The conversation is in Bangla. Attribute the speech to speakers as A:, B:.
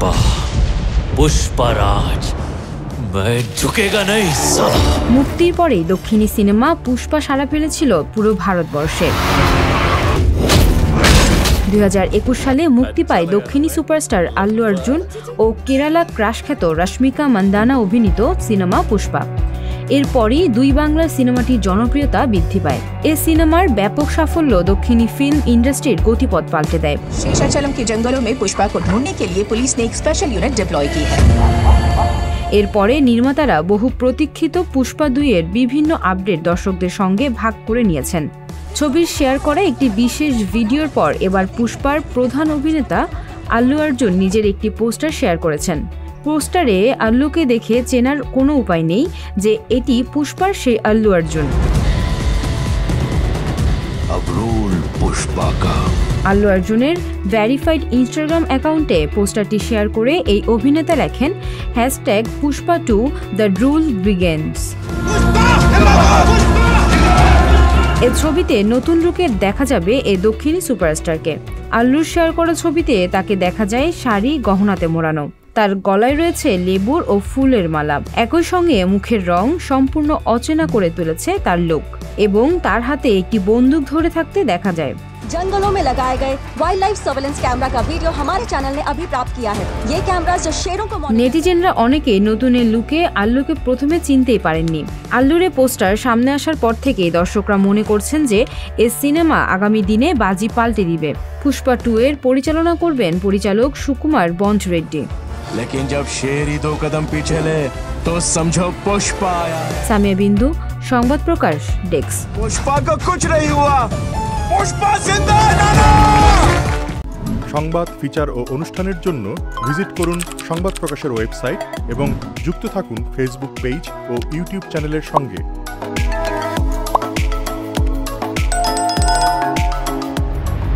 A: पुष्पा पुष्पराज मैं झुकेगा नहीं साला।
B: মুক্তির পরেই দক্ষিণী সিনেমা পুষ্পা সাড়া ফেলেছিল পুরো ভারতবর্ষে। 2021 সালে মুক্তি পায় দক্ষিণী সুপারস্টার আল্লু অর্জুন ও কেরালা ক্রাশ খ্যাত রশ্মিকা মান্দানা অভিনীত সিনেমা পুষ্পা। এরপরই দুই বাংলার সিনেমাটির জনপ্রিয়তা বৃদ্ধি পায়। এই সিনেমার ব্যাপক সাফল্য দক্ষিণী ফিল্ম ইন্ডাস্ট্রির গতিপথ পাল্টে দেয়।
C: शेषाचलम के जंगलों में पुष्पा को ढूंढने के लिए पुलिस ने एक स्पेशल यूनिट डिप्लॉय की है।
B: এরপরে নির্মাতারা বহু প্রতীক্ষিত পুষ্পা 2 এর বিভিন্ন আপডেট দর্শকদের সঙ্গে ভাগ করে নিয়েছেন। ছবির শেয়ার করা একটি বিশেষ ভিডিওর পর এবার পুষ্পার প্রধান অভিনেতা আল্লু অর্জুন নিজের একটি পোস্টার শেয়ার করেছেন। পোস্টারে আল্লুকে দেখে চেনার কোনো উপায় নেই যে এটি পুষ্পার সেই আল্লু অর্জুন। আল্লু অর্জুনের ভেরিফাইড ইনস্টাগ্রাম অ্যাকাউন্টে পোস্টারটি শেয়ার করে এই অভিনেতা লেখেন #পুষ্পা2 দ্য রুল বিগেন্স। এ ছবিতে নতুন লুকে দেখা যাবে এই দক্ষিণী সুপারস্টারকে। আল্লুর শেয়ার করা ছবিতে তাকে দেখা যায় শাড়ি গহনাতে মোড়ানো, তার গলায় রয়েছে লেবুর ও ফুলের মালা। একই সঙ্গে মুখের রং সম্পূর্ণ অচেনা করে তুলেছে তার লুক এবং তার হাতে একটি বন্দুক ধরে থাকতে দেখা যায়।
D: जंगलों में लगाए गए वाइल्ड लाइफ सर्वेलेंस कैमरा का वीडियो हमारे चैनल ने अभी प्राप्त किया है। ये कैमरा जो शेरों को
B: নেটিজেনরা অনেকে নতুন এই লুকে আল্লুকে প্রথমে চিনতেই পারেননি। আল্লুর পোস্টার সামনে আসার পর থেকেই দর্শকরা মনে করছেন যে এই সিনেমা আগামী দিনে বাজি পাল্টে দিবে। পুষ্পা 2 এর পরিচালনা করবেন পরিচালক সুকুমার বঞ্চ রেড্ডি।
E: लेकिन जब शेर ही 2 कदम पीछे ले तो समझो पुष्पा आया।
B: সামিয়া বিন্দু, সংবাদ প্রকাশ, ডেস্ক।
E: पुष्पा को कुछ नहीं हुआ, पुष्पा जिंदा है।
F: সংবাদ, ফিচার ও অনুষ্ঠানের জন্য ভিজিট করুন সংবাদ প্রকাশের ওয়েবসাইট এবং যুক্ত থাকুন ফেসবুক পেজ ও ইউটিউব চ্যানেলের সঙ্গে।